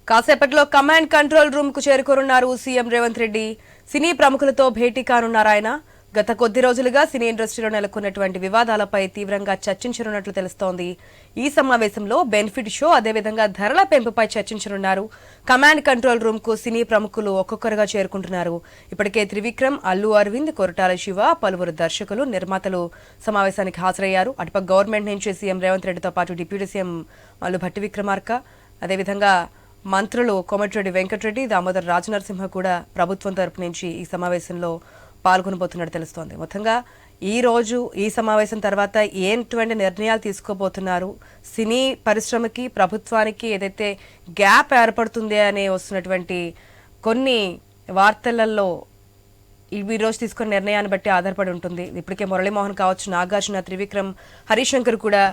కాసేపట్లో command control room కు చేరుకోనున్నారు CM Revanth Reddy. సినీ ప్రముఖులతో భేటీ కానున్నారు ఆయన. గత కొద్ది రోజులుగా సినీ ఇండస్ట్రీలో నెలకొన్నటువంటి వివాదాలపై తీవ్రంగా చర్చించనున్నట్లు తెలుస్తోంది. ఈ సమావేశంలో బెనిఫిట్ షో అదేవిధంగా ధరల పెంపుపై చర్చించనున్నారు. కమాండ్ కంట్రోల్ రూమ్ కు సినీ ప్రముఖులు ఒక్కొక్కరుగా చేరుకుంటున్నారు. ఇప్పటికే త్రివిక్రమ్, అల్లు అరవింద్, కొరటాల శివ, పలువురు దర్శకులు, నిర్మాతలు సమావేశానికి హాజరయ్యారు. అటుపక్క గవర్నమెంట్ నుంచి సీఎం రేవంత్ రెడ్డితో పాటు డిప్యూటీ సీఎం మల్లు భట్టి విక్రమార్క, అదేవిధంగా మంత్రులు కోమటిరెడ్డి వెంకటరెడ్డి, దామోదర్ రాజనరసింహ కూడా ప్రభుత్వం తరపు నుంచి ఈ సమావేశంలో పాల్గొనబోతున్నట్టు తెలుస్తోంది. మొత్తంగా ఈ రోజు ఈ సమావేశం తర్వాత ఏంటువంటి నిర్ణయాలు తీసుకోబోతున్నారు, సినీ పరిశ్రమకి ప్రభుత్వానికి ఏదైతే గ్యాప్ ఏర్పడుతుంది అనే వస్తున్నటువంటి కొన్ని వార్తలలో ఈ రోజు తీసుకున్న నిర్ణయాన్ని బట్టి ఆధారపడి ఉంటుంది. ఇప్పటికే మురళీమోహన్ కావచ్చు, నాగార్జున, త్రివిక్రమ్, హరిశంకర్ కూడా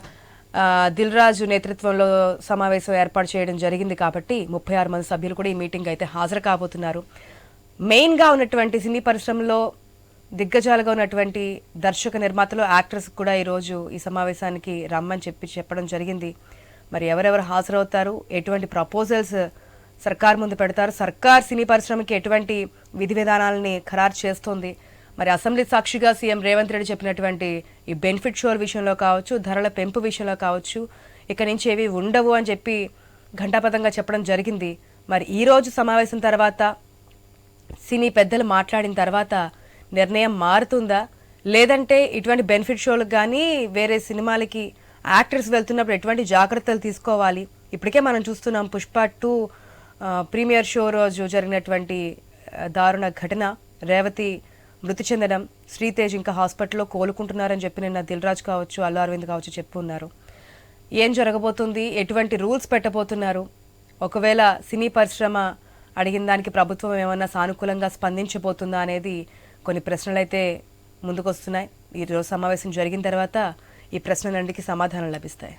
దిల్ రాజు నేతృత్వంలో సమావేశం ఏర్పాటు చేయడం జరిగింది. కాబట్టి 36 మంది సభ్యులు కూడా ఈ మీటింగ్ అయితే హాజరు కాబోతున్నారు. మెయిన్గా ఉన్నటువంటి సినీ పరిశ్రమలో దిగ్గజాలుగా ఉన్నటువంటి దర్శక, నిర్మాతలు, యాక్టర్స్ కూడా ఈరోజు ఈ సమావేశానికి రమ్మని చెప్పడం జరిగింది. మరి ఎవరెవరు హాజరవుతారు, ఎటువంటి ప్రపోజల్స్ సర్కార్ ముందు పెడతారు, సర్కార్ సినీ పరిశ్రమకి ఎటువంటి విధి విధానాలని ఖరారు చేస్తోంది, మరి అసెంబ్లీ సాక్షిగా సీఎం రేవంత్ రెడ్డి చెప్పినటువంటి ఈ బెనిఫిట్ షోల విషయంలో కావచ్చు, ధరల పెంపు విషయంలో కావచ్చు, ఇక నుంచి ఏవి ఉండవు అని చెప్పి ఘంటాపథంగా చెప్పడం జరిగింది. మరి ఈ రోజు సమావేశం తర్వాత సినీ పెద్దలు మాట్లాడిన తర్వాత నిర్ణయం మారుతుందా, లేదంటే ఇటువంటి బెనిఫిట్ షోలకు కానీ వేరే సినిమాలకి యాక్టర్స్ వెళ్తున్నప్పుడు ఎటువంటి జాగ్రత్తలు తీసుకోవాలి? ఇప్పటికే మనం చూస్తున్నాం పుష్ప 2 ప్రీమియర్ షో రోజు జరిగినటువంటి దారుణ ఘటన, రేవతి మృతి చెందడం, శ్రీతేజ్ ఇంకా హాస్పిటల్లో కోలుకుంటున్నారని చెప్పి నిన్న దిల్ రాజు కావచ్చు, అల్లు అరవింద్ కావచ్చు చెప్పున్నారు. ఏం జరగబోతుంది, ఎటువంటి రూల్స్ పెట్టబోతున్నారు, ఒకవేళ సినీ పరిశ్రమ అడిగిన దానికి ప్రభుత్వం ఏమన్నా సానుకూలంగా స్పందించబోతుందా అనేది కొన్ని ప్రశ్నలు అయితే ముందుకొస్తున్నాయి. ఈరోజు సమావేశం జరిగిన తర్వాత ఈ ప్రశ్నలన్నిటికీ సమాధానం లభిస్తాయి.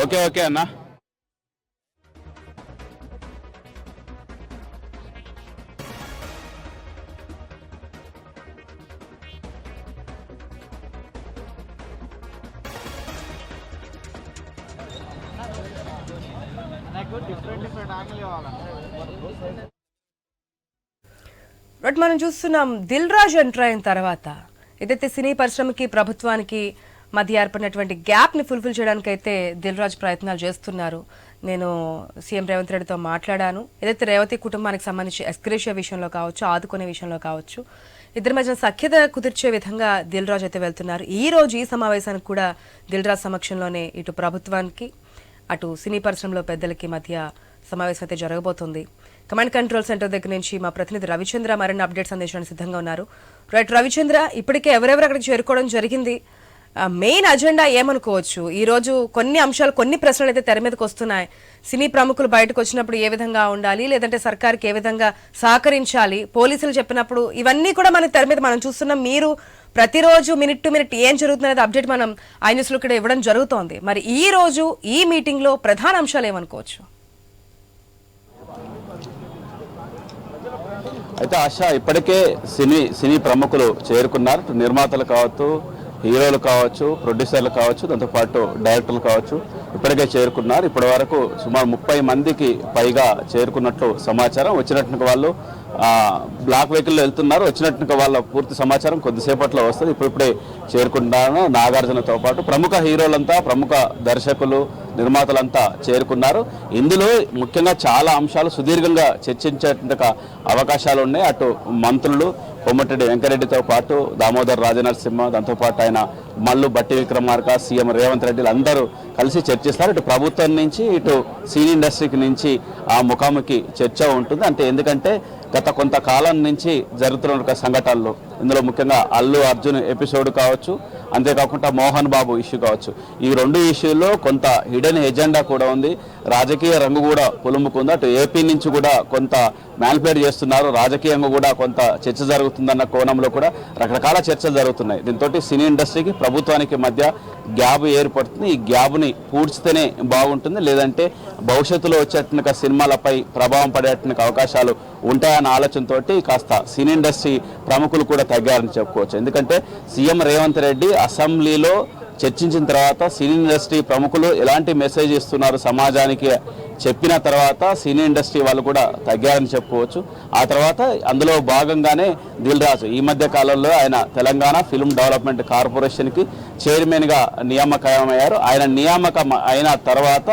ఓకే ఓకే అన్న. బట్ మనం చూస్తున్నాం దిల్ రాజు ఎంటర్ అయిన తర్వాత ఏదైతే సినీ పరిశ్రమకి ప్రభుత్వానికి మధ్య ఏర్పడినటువంటి గ్యాప్ని ఫుల్ఫిల్ చేయడానికి అయితే దిల్ రాజు ప్రయత్నాలు చేస్తున్నారు. నేను సీఎం రేవంత్ రెడ్డితో మాట్లాడాను. ఏదైతే రేవతి కుటుంబానికి సంబంధించి ఎస్క్రేషియా విషయంలో కావచ్చు, ఆదుకునే విషయంలో కావచ్చు, ఇద్దరి మధ్య సఖ్యత కుదిర్చే విధంగా దిల్ రాజు అయితే వెళ్తున్నారు. ఈ రోజు ఈ సమావేశానికి కూడా దిల్ రాజు సమక్షంలోనే ఇటు ప్రభుత్వానికి అటు సినీ పరిశ్రమలో పెద్దలకి మధ్య సమావేశం అయితే జరగబోతుంది. కమాండ్ కంట్రోల్ సెంటర్ దగ్గర నుంచి మా ప్రతినిధి రవిచంద్ర మరిన్ని అప్డేట్స్ అందించడానికి సిద్ధంగా ఉన్నారు. రైట్ రవిచంద్ర, ఇప్పటికే ఎవరెవరు అక్కడికి చేరుకోవడం జరిగింది, మెయిన్ అజెండా ఏమనుకోవచ్చు? ఈ రోజు కొన్ని అంశాలు, కొన్ని ప్రశ్నలు అయితే తెర మీదకి వస్తున్నాయి. సినీ ప్రముఖులు బయటకు వచ్చినప్పుడు ఏ విధంగా ఉండాలి, లేదంటే సర్కార్కి ఏ విధంగా సహకరించాలి, పోలీసులు చెప్పినప్పుడు, ఇవన్నీ కూడా మన తెర మీద మనం చూస్తున్నాం. మీరు ప్రతిరోజు మినిట్ టు మినిట్ ఏం జరుగుతున్నది అప్డేట్ మనం ఐ న్యూస్లో కూడా ఇవ్వడం జరుగుతోంది. మరి ఈ రోజు ఈ మీటింగ్లో ప్రధాన అంశాలు ఏమనుకోవచ్చు? అయితే ఆశ, ఇప్పటికే సినీ ప్రముఖులు చేరుకున్నారు. నిర్మాతలు కావచ్చు, హీరోలు కావచ్చు, ప్రొడ్యూసర్లు కావచ్చు, దాంతోపాటు డైరెక్టర్లు కావచ్చు, ఇప్పటికే చేరుకున్నారు. ఇప్పటి వరకు సుమారు 30 మందికి పైగా చేరుకున్నట్లు సమాచారం. వచ్చినట్టుగా వాళ్ళు బ్లాక్ వెహికల్లో వెళ్తున్నారు. వచ్చినట్టుగా వాళ్ళ పూర్తి సమాచారం కొద్దిసేపట్లో వస్తుంది. ఇప్పుడిప్పుడే చేరుకుంటున్నారు. నాగార్జునతో పాటు ప్రముఖ హీరోలంతా, ప్రముఖ దర్శకులు, నిర్మాతలంతా చేరుకున్నారు. ఇందులో ముఖ్యంగా చాలా అంశాలు సుదీర్ఘంగా చర్చించేందుకు అవకాశాలు ఉన్నాయి. అటు మంత్రులు కోమటిరెడ్డి వెంకరెడ్డితో పాటు దామోదర్ రాజనరసింహ, దాంతోపాటు ఆయన మల్లు భట్టి విక్రమార్క, సీఎం రేవంత్ రెడ్డిలు అందరూ కలిసి చర్చిస్తారు. ఇటు ప్రభుత్వం నుంచి, ఇటు సినీ ఇండస్ట్రీకి నుంచి ఆ ముఖాముఖి చర్చ ఉంటుంది. అంటే ఎందుకంటే గత కొంతకాలం నుంచి జరుగుతున్న సంఘటనలు, ఇందులో ముఖ్యంగా అల్లు అర్జున్ ఎపిసోడ్ కావచ్చు, అంతేకాకుండా మోహన్ బాబు ఇష్యూ కావచ్చు, ఈ 2 ఇష్యూల్లో కొంత హిడెన్ ఎజెండా కూడా ఉంది. రాజకీయ రంగు కూడా పులుముకుంది. అటు ఏపీ నుంచి కూడా కొంత మ్యానిపులేట్ చేస్తున్నారు, రాజకీయంగా కూడా కొంత చర్చ జరుగుతుందన్న కోణంలో కూడా రకరకాల చర్చలు జరుగుతున్నాయి. దీంతో సినీ ఇండస్ట్రీకి ప్రభుత్వానికి మధ్య గ్యాప్ ఏర్పడుతుంది. ఈ గ్యాప్ని పూడ్చితేనే బాగుంటుంది, లేదంటే భవిష్యత్తులో వచ్చేట సినిమాలపై ప్రభావం పడేట అవకాశాలు ఉంటాయన్న ఆలోచనతో కాస్త సినీ ఇండస్ట్రీ ప్రముఖులు కూడా తగ్గారని చెప్పుకోవచ్చు. ఎందుకంటే సీఎం రేవంత్ రెడ్డి అసెంబ్లీలో చర్చించిన తర్వాత సినీ ఇండస్ట్రీ ప్రముఖులు ఎలాంటి మెసేజ్ ఇస్తున్నారు సమాజానికి చెప్పిన తర్వాత సినీ ఇండస్ట్రీ వాళ్ళు కూడా తగ్గారని చెప్పుకోవచ్చు. ఆ తర్వాత అందులో భాగంగానే దిల్ రాజు ఈ మధ్య కాలంలో ఆయన తెలంగాణ ఫిల్మ్ డెవలప్మెంట్ కార్పొరేషన్కి చైర్మన్గా నియామకమయ్యారు. ఆయన నియామకం అయిన తర్వాత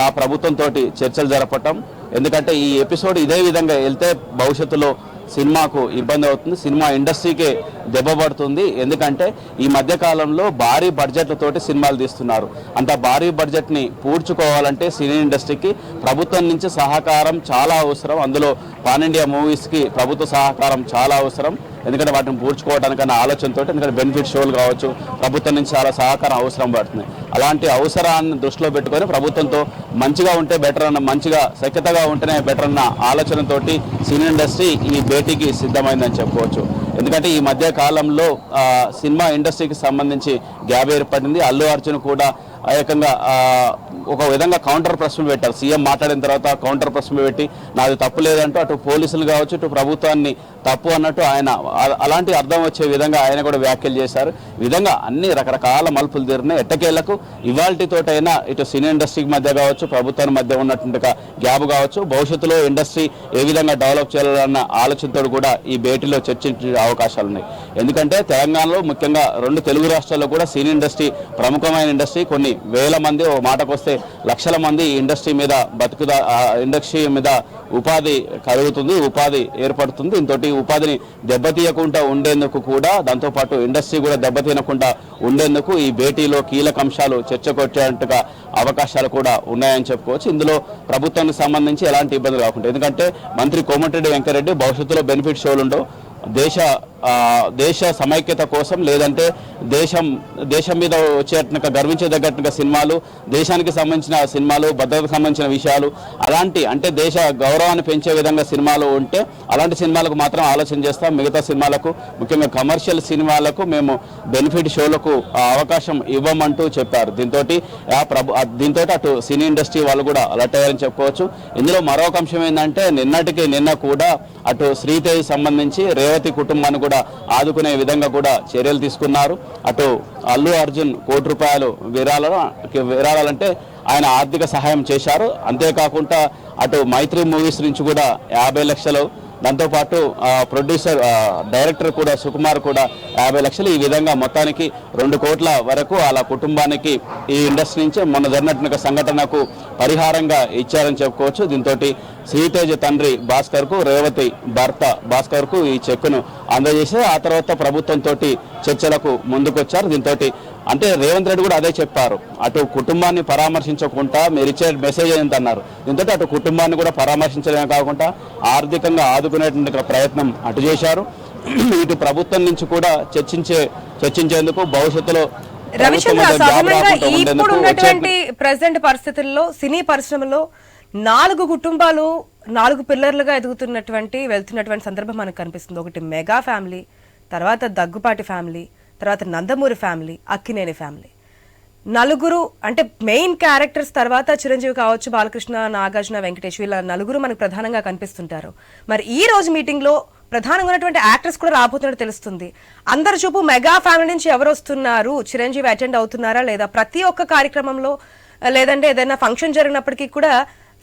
ఆ ప్రభుత్వంతో చర్చలు జరపటం, ఎందుకంటే ఈ ఎపిసోడ్ ఇదే విధంగా వెళ్తే భవిష్యత్తులో సినిమాకు ఇబ్బంది అవుతుంది, సినిమా ఇండస్ట్రీకే దెబ్బ పడుతుంది. ఎందుకంటే ఈ మధ్యకాలంలో భారీ బడ్జెట్లతోటి సినిమాలు తీస్తున్నారు. అంత భారీ బడ్జెట్ని పూడ్చుకోవాలంటే సినీ ఇండస్ట్రీకి ప్రభుత్వం నుంచి సహకారం చాలా అవసరం. అందులో పాన్ ఇండియా మూవీస్కి ప్రభుత్వ సహకారం చాలా అవసరం. ఎందుకంటే వాటిని పూడ్చుకోవడానికన్నా ఆలోచనతో, ఎందుకంటే బెనిఫిట్ షోలు కావచ్చు, ప్రభుత్వం నుంచి చాలా సహకారం అవసరం పడుతుంది. అలాంటి అవసరాన్ని దృష్టిలో పెట్టుకొని ప్రభుత్వంతో మంచిగా ఉంటే బెటర్ అన్న, మంచిగా సఖ్యతగా ఉంటేనే బెటర్ అన్న ఆలోచనతోటి సినీ ఇండస్ట్రీ ఈ భేటీకి సిద్ధమైందని చెప్పుకోవచ్చు. ఎందుకంటే ఈ మధ్య కాలంలో సినిమా ఇండస్ట్రీకి సంబంధించి గ్యాప్ ఏర్పడింది. అల్లు అర్జున్ కూడా ఏకంగా ఒక విధంగా కౌంటర్ ప్రశ్నలు పెట్టారు. సీఎం మాట్లాడిన తర్వాత కౌంటర్ ప్రశ్నలు పెట్టి నాది తప్పు లేదంటూ అటు పోలీసులు కావచ్చు ఇటు ప్రభుత్వాన్ని తప్పు అన్నట్టు ఆయన అలాంటి అర్థం వచ్చే విధంగా ఆయన కూడా వ్యాఖ్యలు చేశారు. ఈ విధంగా అన్ని రకరకాల మలుపులు తీరినాయి. ఎట్టకేళ్లకు ఇవాల్టితోటైనా ఇటు సినీ ఇండస్ట్రీకి మధ్య కావచ్చు, ప్రభుత్వానికి మధ్య ఉన్నటువంటి గ్యాప్ కావచ్చు, భవిష్యత్తులో ఇండస్ట్రీ ఏ విధంగా డెవలప్ చేయాలన్న ఆలోచనతో కూడా ఈ భేటీలో చర్చించే అవకాశాలు ఉన్నాయి. ఎందుకంటే తెలంగాణలో ముఖ్యంగా 2 తెలుగు రాష్ట్రాల్లో కూడా సినీ ఇండస్ట్రీ ప్రముఖమైన ఇండస్ట్రీ. కొన్ని వేల మంది, ఓ మాటకు వస్తే లక్షల మంది ఈ ఇండస్ట్రీ మీద ఇండస్ట్రీ మీద ఉపాధి కలుగుతుంది, ఉపాధి ఏర్పడుతుంది. దీంతో ఉపాధిని దెబ్బతీయకుండా ఉండేందుకు కూడా, దాంతోపాటు ఇండస్ట్రీ కూడా దెబ్బతీయకుండా ఉండేందుకు ఈ భేటీలో కీలక అంశాలు చర్చకొచ్చేట్టుగా అవకాశాలు కూడా ఉన్నాయని చెప్పుకోవచ్చు. ఇందులో ప్రభుత్వానికి సంబంధించి ఎలాంటి ఇబ్బందులు కాకుండా, ఎందుకంటే మంత్రి కోమటిరెడ్డి వెంకరెడ్డి భవిష్యత్తులో బెనిఫిట్ షోలు ఉండవు, దేశ సమైక్యత కోసం లేదంటే దేశం మీద వచ్చేట్టుగా గర్వించదగ్గట్టుగా సినిమాలు, దేశానికి సంబంధించిన సినిమాలు, భద్రతకు సంబంధించిన విషయాలు, అలాంటి అంటే దేశ గౌరవాన్ని పెంచే విధంగా సినిమాలు ఉంటే అలాంటి సినిమాలకు మాత్రం ఆలోచన చేస్తాం. మిగతా సినిమాలకు, ముఖ్యంగా కమర్షియల్ సినిమాలకు మేము బెనిఫిట్ షోలకు అవకాశం ఇవ్వమంటూ చెప్పారు. దీంతో అటు సినీ ఇండస్ట్రీ వాళ్ళు కూడా అలర్ట్ అయ్యారని చెప్పుకోవచ్చు. ఇందులో మరొక అంశం ఏంటంటే నిన్న కూడా అటు శ్రీతేజ్ సంబంధించి రేవతి కుటుంబాన్ని కూడా ఆదుకునే విధంగా కూడా చర్యలు తీసుకున్నారు. అటు అల్లు అర్జున్ ₹1 విరాళాలంటే ఆయన ఆర్థిక సహాయం చేశారు. అంతేకాకుండా అటు మైత్రి మూవీస్ నుంచి కూడా 50 లక్షలు, దాంతోపాటు ప్రొడ్యూసర్ డైరెక్టర్ కూడా సుకుమార్ కూడా 50 లక్షలు, ఈ విధంగా మొత్తానికి 2 కోట్ల వరకు వాళ్ళ కుటుంబానికి ఈ ఇండస్ట్రీ నుంచి మొన్న జరిగినటువంటి సంఘటనకు పరిహారంగా ఇచ్చారని చెప్పుకోవచ్చు. దీంతో శ్రీతేజ్ తండ్రి భాస్కర్కు, రేవతి భర్త భాస్కర్కు ఈ చెక్కును అందజేసి ఆ తర్వాత ప్రభుత్వంతో చర్చలకు ముందుకొచ్చారు. దీంతో అంటే రేవంత్ రెడ్డి కూడా అదే చెప్పారు, అటు కుటుంబాన్ని పరామర్శించకుండా మీరు ఇచ్చే మెసేజ్ ఏంటన్నారు. దీంతో అటు కుటుంబాన్ని కూడా పరామర్శించడమే కాకుండా ఆర్థికంగా ఆదుకునేటువంటి ప్రయత్నం అటు చేశారు. ఇటు ప్రభుత్వం నుంచి కూడా చర్చించేందుకు భవిష్యత్తులో రవిచంద్ర, సాధారణంగా ఇప్పుడు ఉన్నటువంటి ప్రెసెంట్ పరిస్థితుల్లో సినీ పరిశ్రమలో 4 కుటుంబాలు 4 పిల్లర్లుగా వెళ్తున్నటువంటి సందర్భం మనకు కనిపిస్తుంది. ఒకటి మెగా ఫ్యామిలీ, తర్వాత దగ్గుపాటి ఫ్యామిలీ, తర్వాత నందమూరి ఫ్యామిలీ, అక్కినేని ఫ్యామిలీ. 4 అంటే మెయిన్ క్యారెక్టర్స్ తర్వాత చిరంజీవి కావచ్చు, బాలకృష్ణ, నాగార్జున, వెంకటేష్, వీళ్ళ 4 మనకు ప్రధానంగా కనిపిస్తుంటారు. మరి ఈ రోజు మీటింగ్ లో ప్రధానంగా ఉన్నటువంటి యాక్టర్స్ కూడా రాబోతున్నట్టు తెలుస్తుంది. అందరు చూపు మెగా ఫ్యామిలీ నుంచి ఎవరు వస్తున్నారు, చిరంజీవి అటెండ్ అవుతున్నారా లేదా, ప్రతి ఒక్క కార్యక్రమంలో లేదంటే ఏదైనా ఫంక్షన్ జరిగినప్పటికీ కూడా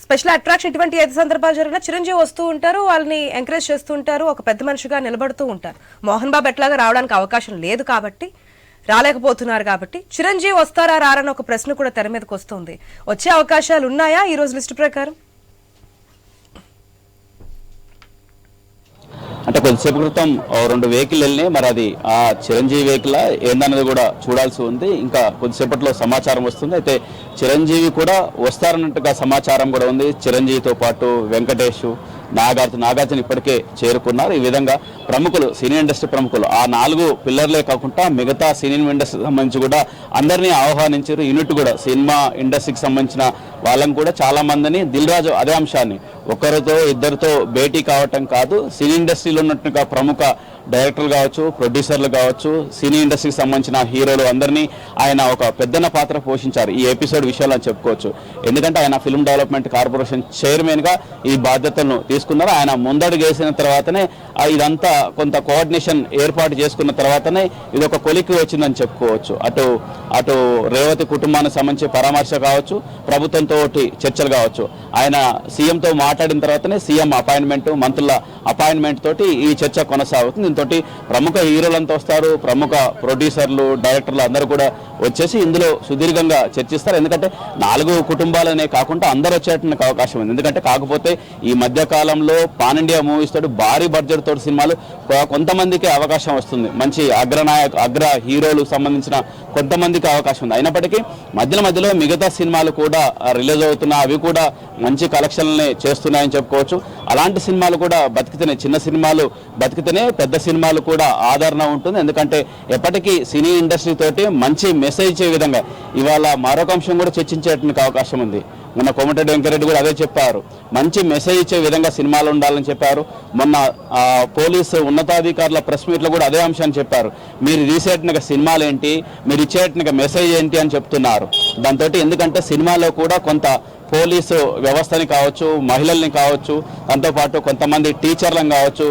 స్పెషల్ అట్రాక్షన్ ఇటువంటి ఏ సందర్భాలు జరిగినా చిరంజీవి వస్తూ ఉంటారు, వాళ్ళని ఎంకరేజ్ చేస్తూ ఉంటారు, ఒక పెద్ద మనిషిగా నిలబడుతూ ఉంటారు. మోహన్ బాబు ఎట్లాగా రావడానికి అవకాశం లేదు కాబట్టి, రాలేకపోతున్నారు కాబట్టి చిరంజీవి వస్తారా రారని ఒక ప్రశ్న కూడా తెర మీదకి వస్తుంది. వచ్చే అవకాశాలు ఉన్నాయా ఈ రోజు లిస్టు ప్రకారం? అంటే కొద్దిసేపు క్రితం 2 వెహికల్ వెళ్ళినాయి. మరి అది ఆ చిరంజీవి వెహికల్ ఏందన్నది కూడా చూడాల్సి ఉంది. ఇంకా కొద్దిసేపట్లో సమాచారం వస్తుంది. అయితే చిరంజీవి కూడా వస్తారన్నట్టుగా సమాచారం కూడా ఉంది. చిరంజీవితో పాటు వెంకటేష్, నాగార్జున ఇప్పటికే చేరుకున్నారు. ఈ విధంగా ప్రముఖులు, సినీ ఇండస్ట్రీ ప్రముఖులు, ఆ 4 పిల్లర్లే కాకుండా మిగతా సినీ ఇండస్ట్రీ సంబంధించి కూడా అందరినీ ఆహ్వానించారు. యూనిట్ కూడా సినిమా ఇండస్ట్రీకి సంబంధించిన వాళ్ళని కూడా చాలా మందిని దిల్ రాజు అదే అంశాన్ని ఒకరితో ఇద్దరితో భేటీ కావటం కాదు, సినీ ఇండస్ట్రీలో ఉన్నట్టుగా ప్రముఖ డైరెక్టర్లు కావచ్చు, ప్రొడ్యూసర్లు కావచ్చు, సినీ ఇండస్ట్రీకి సంబంధించిన హీరోలు అందరినీ ఆయన ఒక పెద్దన్న పాత్ర పోషించారు ఈ ఎపిసోడ్ విషయంలో అని చెప్పుకోవచ్చు. ఎందుకంటే ఆయన ఫిల్మ్ డెవలప్మెంట్ కార్పొరేషన్ చైర్మన్గా ఈ బాధ్యతలను తీసుకున్నారు. ఆయన ముందడుగు వేసిన తర్వాతనే ఇదంతా కొంత కోఆర్డినేషన్ ఏర్పాటు చేసుకున్న తర్వాతనే ఇది ఒక కొలిక్కి వచ్చిందని చెప్పుకోవచ్చు. అటు రేవతి కుటుంబానికి సంబంధించి పరామర్శ కావచ్చు, ప్రభుత్వంతో చర్చలు కావచ్చు, ఆయన సీఎంతో మాట్లాడిన తర్వాతనే సీఎం అపాయింట్మెంట్, మంత్రుల అపాయింట్మెంట్ తోటి ఈ చర్చ కొనసాగుతుంది. దీంతో ప్రముఖ హీరోలంతా వస్తారు, ప్రముఖ ప్రొడ్యూసర్లు, డైరెక్టర్లు అందరూ కూడా వచ్చేసి ఇందులో సుదీర్ఘంగా చర్చిస్తారు. ఎందుకంటే 4 కుటుంబాలనే కాకుండా అందరూ వచ్చేటానికి అవకాశం ఉంది. ఎందుకంటే కాకపోతే ఈ మధ్య కాలంలో పాన్ ఇండియా మూవీస్ తోటి భారీ బడ్జెట్ తోటి సినిమాలు కొంతమందికి అవకాశం వస్తుంది, మంచి అగ్ర హీరోలకు సంబంధించిన కొంతమందికి అవకాశం ఉంది. అయినప్పటికీ మధ్యలో మిగతా సినిమాలు కూడా రిలీజ్ అవుతున్నాయి, అవి కూడా మంచి కలెక్షన్లని చేస్తున్నాయని చెప్పుకోవచ్చు. అలాంటి సినిమాలు కూడా బతికితేనే, చిన్న సినిమాలు బతికితేనే పెద్ద సినిమాలు కూడా ఆదరణ ఉంటుంది. ఎందుకంటే ఎప్పటికీ సినీ ఇండస్ట్రీ తోటి మంచి మెసేజ్ ఇచ్చే విధంగా ఇవాళ మరొక అంశం కూడా చర్చించేటానికి అవకాశం ఉంది. మొన్న కోమటిరెడ్డి వెంకరెడ్డి కూడా అదే చెప్పారు, మంచి మెసేజ్ ఇచ్చే విధంగా సినిమాలు ఉండాలని చెప్పారు. మొన్న పోలీసు ఉన్నతాధికారుల ప్రెస్ మీట్లో కూడా అదే అంశాన్ని చెప్పారు. మీరు తీసేటట్టుగా సినిమాలు ఏంటి, మీరు ఇచ్చేటట్టుగా మెసేజ్ ఏంటి అని చెప్తున్నారు. దాంతో ఎందుకంటే సినిమాలో కూడా కొంత పోలీసు వ్యవస్థని కావచ్చు, మహిళల్ని కావచ్చు, దాంతోపాటు కొంతమంది టీచర్లను కావచ్చు,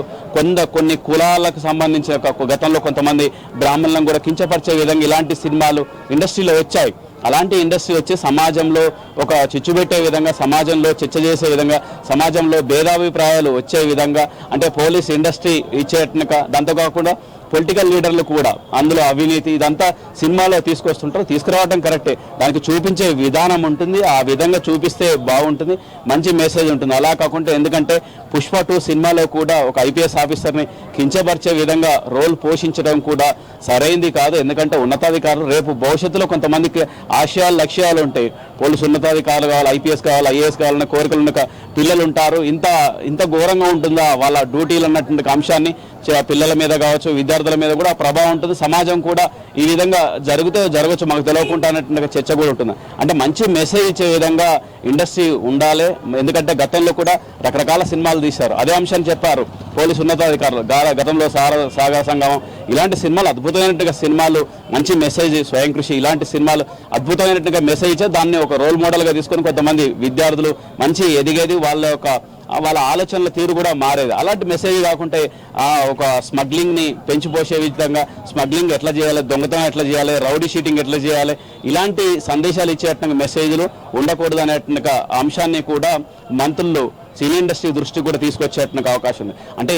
కొన్ని కులాలకు సంబంధించిన గతంలో కొంతమంది బ్రాహ్మణులను కూడా కించపరిచే విధంగా ఇలాంటి సినిమాలు ఇండస్ట్రీలో వచ్చాయి. అలాంటి ఇండస్ట్రీ వచ్చి సమాజంలో ఒక చిచ్చు పెట్టే విధంగా, సమాజంలో చర్చ చేసే విధంగా, సమాజంలో భేదాభిప్రాయాలు వచ్చే విధంగా, అంటే పోలీస్ ఇండస్ట్రీ ఇచ్చేటక, దాంతో కాకుండా పొలిటికల్ లీడర్లు కూడా అందులో అవినీతి ఇదంతా సినిమాలో తీసుకొస్తుంటారు. తీసుకురావడం కరెక్టే, దానికి చూపించే విధానం ఉంటుంది, ఆ విధంగా చూపిస్తే బాగుంటుంది, మంచి మెసేజ్ ఉంటుంది. అలా కాకుండా ఎందుకంటే పుష్ప 2 సినిమాలో కూడా ఒక ఐపీఎస్ ఆఫీసర్ని కించపరిచే విధంగా రోల్ పోషించడం కూడా సరైంది కాదు. ఎందుకంటే ఉన్నతాధికారులు రేపు భవిష్యత్తులో కొంతమందికి ఆశయాలు, లక్ష్యాలు ఉంటాయి. పోలీసు ఉన్నతాధికారులు కావాలి, ఐపీఎస్ కావాలి, ఐఏఎస్ కావాలన్న కోరికలు ఉన్న పిల్లలు ఉంటారు. ఇంత ఘోరంగా ఉంటుందా వాళ్ళ డ్యూటీలు అన్నటువంటి అంశాన్ని పిల్లల మీద కావచ్చు, విద్యార్థుల మీద కూడా ప్రభావం ఉంటుంది. సమాజం కూడా ఈ విధంగా జరగచ్చు మాకు తెలియకుండా అన్నట్టుగా చర్చ కూడా ఉంటుంది. అంటే మంచి మెసేజ్ ఇచ్చే విధంగా ఇండస్ట్రీ ఉండాలి. ఎందుకంటే గతంలో కూడా రకరకాల సినిమాలు తీశారు, అదే అంశాన్ని చెప్పారు పోలీసు ఉన్నతాధికారులు. గతంలో సాగర సంగమం ఇలాంటి సినిమాలు అద్భుతమైనట్టుగా సినిమాలు, మంచి మెసేజ్, స్వయం కృషి ఇలాంటి సినిమాలు అద్భుతమైనట్టుగా మెసేజ్ ఇచ్చే దాన్ని ఒక రోల్ మోడల్గా తీసుకొని కొంతమంది విద్యార్థులు మంచి ఎదిగేది, వాళ్ళ ఆలోచనల తీరు కూడా మారేది. అలాంటి మెసేజ్ కాకుంటే ఒక స్మగ్లింగ్ని పెంచిపోసే విధంగా స్మగ్లింగ్ ఎట్లా చేయాలి, దొంగతనం ఎట్లా చేయాలి, రౌడీ షీటింగ్ ఎట్లా చేయాలి, ఇలాంటి సందేశాలు ఇచ్చేట మెసేజ్లు ఉండకూడదు అనేట అంశాన్ని కూడా మంత్రులు సినీ ఇండస్ట్రీ దృష్టికి కూడా తీసుకొచ్చేట అవకాశం ఉంది. అంటే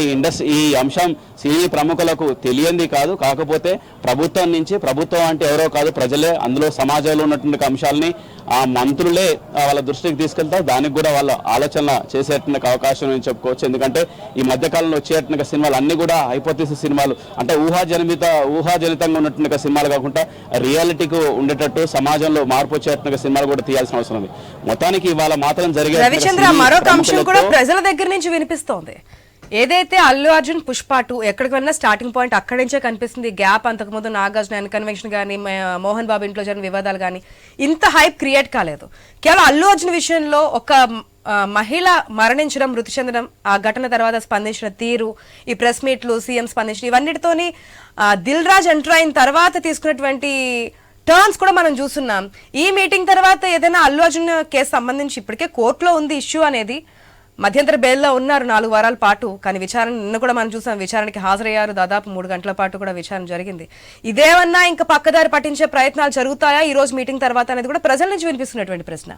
ఈ అంశం సినీ ప్రముఖులకు తెలియంది కాదు, కాకపోతే ప్రభుత్వం నుంచి, ప్రభుత్వం అంటే ఎవరో కాదు ప్రజలే, అందులో సమాజంలో ఉన్నటువంటి అంశాలని ఆ మంత్రులే వాళ్ళ దృష్టికి తీసుకెళ్తారు. దానికి కూడా వాళ్ళ ఆలోచన చేసేట అవకాశం అని చెప్పుకోవచ్చు. ఎందుకంటే ఈ మధ్యకాలంలో వచ్చేట సినిమాలు అన్ని కూడా హైపోథెసిస్ సినిమాలు, అంటే ఊహాజనితంగా ఉన్నటువంటి సినిమాలు కాకుండా రియాలిటీకి ఉండేటట్టు సమాజంలో మార్పు వచ్చేట సినిమాలు కూడా తీయాల్సిన అవసరం ఉంది. మొత్తానికి ఇవాళ మాత్రం జరిగే కూడా ప్రజల దగ్గర నుంచి వినిపిస్తోంది. ఏదైతే అల్లు అర్జున్ పుష్ప 2 ఎక్కడికి వెళ్ళినా స్టార్టింగ్ పాయింట్ అక్కడి నుంచే కనిపిస్తుంది. గ్యాప్ అంతకుముందు నాగార్జున కన్వెన్షన్ కానీ, మోహన్ బాబు ఇంట్లో జరిగిన వివాదాలు కానీ ఇంత హైప్ క్రియేట్ కాలేదు. కేవలం అల్లు అర్జున్ విషయంలో ఒక మహిళ మరణించడం, మృతి చెందడం, ఆ ఘటన తర్వాత స్పందించిన తీరు, ఈ ప్రెస్ మీట్లు, సీఎం స్పందించిన ఇవన్నిటితోని దిల్ రాజ్ ఎంటర్ అయిన తర్వాత తీసుకున్నటువంటి టర్న్స్ కూడా మనం చూస్తున్నాం. ఈ మీటింగ్ తర్వాత ఏదైనా అల్లు అర్జున్ కేసు సంబంధించి ఇప్పటికే కోర్టులో ఉంది ఇష్యూ అనేది, మధ్యంతర బెయిల్లో ఉన్నారు 4 వారాల పాటు. కానీ విచారణ నిన్న కూడా మనం చూసాం, విచారణకి హాజరయ్యారు. దాదాపు 3 గంటల పాటు కూడా విచారణ జరిగింది. ఇదేమన్నా ఇంకా పక్కదారి పట్టించే ప్రయత్నాలు జరుగుతాయా ఈ రోజు మీటింగ్ తర్వాత అనేది కూడా ప్రజల నుంచి వినిపిస్తున్నటువంటి ప్రశ్న.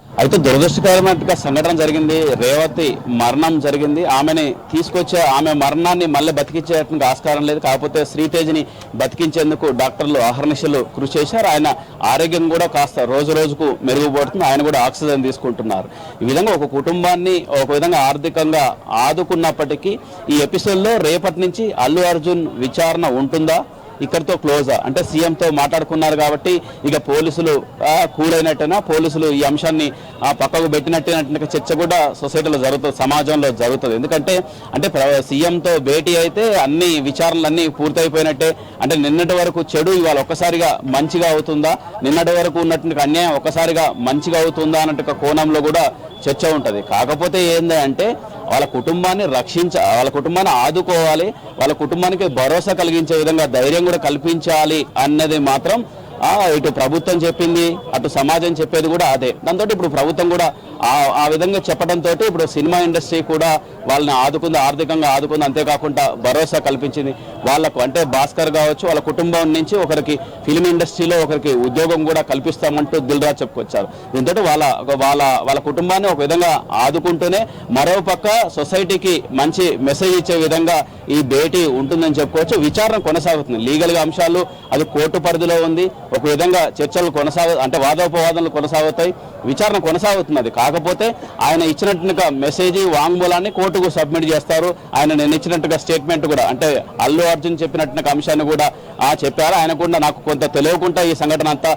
అయితే దురదృష్టకరమైన సంఘటన జరిగింది, రేవతి మరణం జరిగింది. ఆమెని తీసుకొచ్చే, ఆమె మరణాన్ని మళ్ళీ బతికించేటువంటి ఆస్కారం లేదు. కాకపోతే శ్రీతేజ్ని బతికించేందుకు డాక్టర్లు అహర్నిశలు కృషి చేశారు. ఆయన ఆరోగ్యం కూడా కాస్త రోజు రోజుకు మెరుగుపడుతుంది. ఆయన కూడా ఆక్సిజన్ తీసుకుంటున్నారు. ఈ విధంగా ఒక కుటుంబాన్ని ఒక విధంగా ఆర్థికంగా ఆదుకున్నప్పటికీ ఈ ఎపిసోడ్లో రేపటి నుంచి అల్లు అర్జున్ విచారణ ఉంటుందా, ఇక్కడితో క్లోజా అంటే సీఎంతో మాట్లాడుకున్నారు కాబట్టి ఇక పోలీసులు కూలైనట్టేనా, పోలీసులు ఈ అంశాన్ని పక్కకు పెట్టినట్టు చర్చ కూడా సొసైటీలో జరుగుతుంది, సమాజంలో జరుగుతుంది. ఎందుకంటే అంటే సీఎంతో భేటీ అయితే అన్ని విచారణలన్నీ పూర్తయిపోయినట్టే. అంటే నిన్నటి వరకు చెడు ఇవాళ ఒక్కసారిగా మంచిగా అవుతుందా, నిన్నటి వరకు ఉన్నటువంటి అన్యాయం ఒక్కసారిగా మంచిగా అవుతుందా అన్నట్టు కోణంలో కూడా చర్చ ఉంటుంది. కాకపోతే ఏంటంటే వాళ్ళ కుటుంబాన్ని వాళ్ళ కుటుంబాన్ని ఆదుకోవాలి, వాళ్ళ కుటుంబానికి భరోసా కలిగించే విధంగా ధైర్యం కూడా కల్పించాలి అన్నది మాత్రం ఇటు ప్రభుత్వం చెప్పింది, అటు సమాజం చెప్పేది కూడా అదే. దాంతో ఇప్పుడు ప్రభుత్వం కూడా ఆ విధంగా చెప్పడంతో ఇప్పుడు సినిమా ఇండస్ట్రీ కూడా వాళ్ళని ఆదుకుంది, ఆర్థికంగా ఆదుకుంది, అంతేకాకుండా భరోసా కల్పించింది. వాళ్ళకు అంటే భాస్కర్ కావచ్చు వాళ్ళ కుటుంబం నుంచి ఒకరికి ఫిలిం ఇండస్ట్రీలో ఒకరికి ఉద్యోగం కూడా కల్పిస్తామంటూ దిల్ రాజు చెప్పుకొచ్చారు. దీంతో వాళ్ళ కుటుంబాన్ని ఒక విధంగా ఆదుకుంటూనే మరోపక్క సొసైటీకి మంచి మెసేజ్ ఇచ్చే విధంగా ఈ భేటీ ఉంటుందని చెప్పుకోవచ్చు. విచారణ కొనసాగుతుంది, లీగల్గా అంశాలు అది కోర్టు పరిధిలో ఉంది. ఒక విధంగా చర్చలు అంటే వాదోపవాదనలు కొనసాగుతాయి, విచారణ కొనసాగుతున్నది. కాకపోతే ఆయన ఇచ్చినట్టుగా మెసేజ్ వాంగ్మూలాన్ని కోర్టుకు సబ్మిట్ చేస్తారు. ఆయన నేను ఇచ్చినట్టుగా స్టేట్మెంట్ కూడా అంటే అల్లు అర్జున్ చెప్పినట్టుగా అంశాన్ని కూడా చెప్పారు. ఆయన కూడా నాకు కొంత తెలియకుండా ఈ సంఘటన అంతా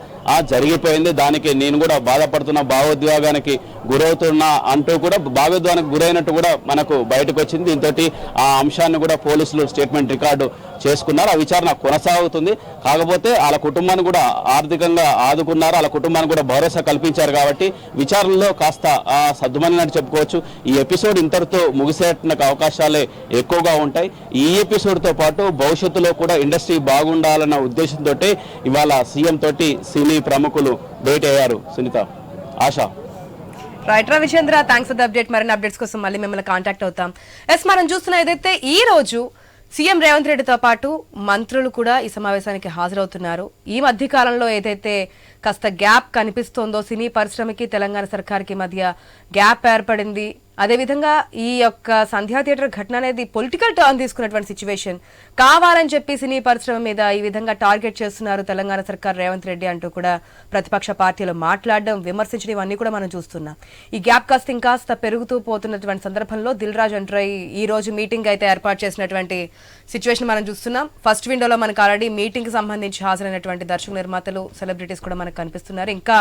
జరిగిపోయింది, దానికి నేను కూడా బాధపడుతున్నా, భావోద్వేగానికి గురవుతున్నా అంటూ కూడా భావోద్వేగానికి గురైనట్టు కూడా మనకు బయటకు వచ్చింది. దీంతో ఆ అంశాన్ని కూడా పోలీసులు స్టేట్మెంట్ రికార్డు చేసుకున్నారు. ఆ విచారణ కొనసాగుతుంది. కాకపోతే వాళ్ళ కుటుంబాన్ని కూడా ఆర్థికంగా ఆదుకున్నారు, వాళ్ళ కుటుంబానికి కూడా భరోసా కల్పించారు. కాబట్టి విచారణలో కాస్త సద్దుమణినట్టు చెప్పుకోవచ్చు. ఈ ఎపిసోడ్ ఇంతటితో ముగిసేట అవకాశాలే ఎక్కువగా ఉంటాయి. ఈ ఎపిసోడ్తో పాటు భవిష్యత్తులో కూడా ఇండస్ట్రీ బాగుండాలన్న ఉద్దేశంతో ఇవాళ సీఎం తోటి సినీ ప్రముఖులు భేటీ అయ్యారు. Sunitha, Asha. Right Ravichandra, thanks for the update. మరిన్ని అప్డేట్స్ కోసం మళ్ళీ మిమ్మల్ని కాంటాక్ట్ అవుతాం. మనం చూస్తున్న ఏదైతే ఈ రోజు సీఎం రేవంత్ రెడ్డితో పాటు మంత్రులు కూడా ఈ సమావేశానికి హాజరవుతున్నారు. ఈ మధ్య కాలంలో ఏదైతే కాస్త గ్యాప్ కనిపిస్తోందో సినీ పరిశ్రమకి తెలంగాణ సర్కార్కి మధ్య గ్యాప్ ఏర్పడింది. అదేవిధంగా ఈ యొక్క సంధ్యా థియేటర్ ఘటన అనేది పొలిటికల్ టర్న్ తీసుకున్నటువంటి సిచ్యువేషన్. కావాలని చెప్పి సినీ పరిశ్రమ మీద ఈ విధంగా టార్గెట్ చేస్తున్నారు తెలంగాణ సర్కార్ రేవంత్ రెడ్డి అంటూ కూడా ప్రతిపక్ష పార్టీలు మాట్లాడడం, విమర్శించడం ఇవన్నీ కూడా మనం చూస్తున్నాం. ఈ గ్యాప్ కాస్త ఇంకాస్త పెరుగుతూ పోతున్నటువంటి సందర్భంలో దిల్ రాజు ఎంటర్ అయ్యి ఈ రోజు మీటింగ్ అయితే ఏర్పాటు చేసినటువంటి సిచ్యువేషన్ మనం చూస్తున్నాం. ఫస్ట్ విండోలో మనకు ఆల్రెడీ మీటింగ్ కి సంబంధించి హాజరైనటువంటి దర్శక నిర్మాతలు, సెలబ్రిటీస్ కూడా మనకు కనిపిస్తున్నారు. ఇంకా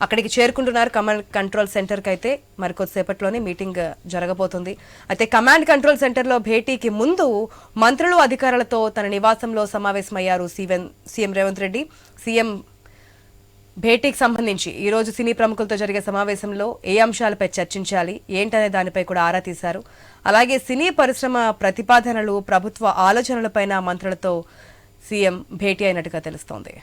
అక్కడికి చేరుకుంటున్నారు. కమాండ్ కంట్రోల్ సెంటర్ కి అయితే మరికొద్దిసేపట్లోనే మీటింగ్ జరగబోతుంది. అయితే కమాండ్ కంట్రోల్ సెంటర్ లో భేటీకి ముందు మంత్రులు, అధికారులతో తన నివాసంలో సమావేశమయ్యారు సీఎం రేవంత్ రెడ్డి. సీఎం భేటీకి సంబంధించి ఈ రోజు సినీ ప్రముఖులతో జరిగే సమావేశంలో ఏ అంశాలపై చర్చించాలి ఏంటనే దానిపై కూడా ఆరా తీశారు. అలాగే సినీ పరిశ్రమ ప్రతిపాదనలు, ప్రభుత్వ ఆలోచనలపైన మంత్రులతో సీఎం భేటీ అయినట్టుగా తెలుస్తోంది.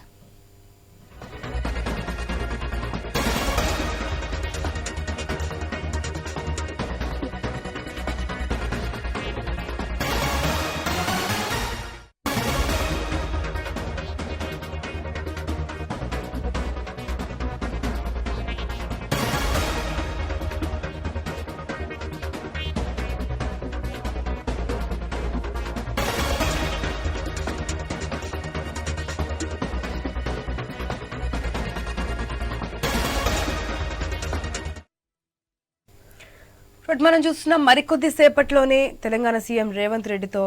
మనం చూస్తున్నాం మరికొద్ది సేపట్లోనే తెలంగాణ సీఎం రేవంత్ రెడ్డితో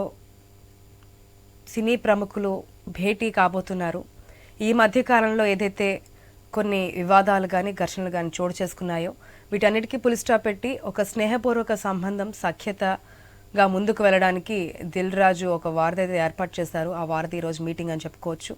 సినీ ప్రముఖులు భేటీ కాబోతున్నారు. ఈ మధ్య కాలంలో ఏదైతే కొన్ని వివాదాలు కానీ ఘర్షణలు కానీ చోటు చేసుకున్నాయో వీటన్నిటికీ పులి స్టాప్ పెట్టి ఒక స్నేహపూర్వక సంబంధం, సఖ్యతగా ముందుకు వెళ్ళడానికి దిల్ రాజు ఒక వారధి ఏర్పాటు చేశారు. ఆ వారధి ఈరోజు మీటింగ్ అని చెప్పుకోవచ్చు.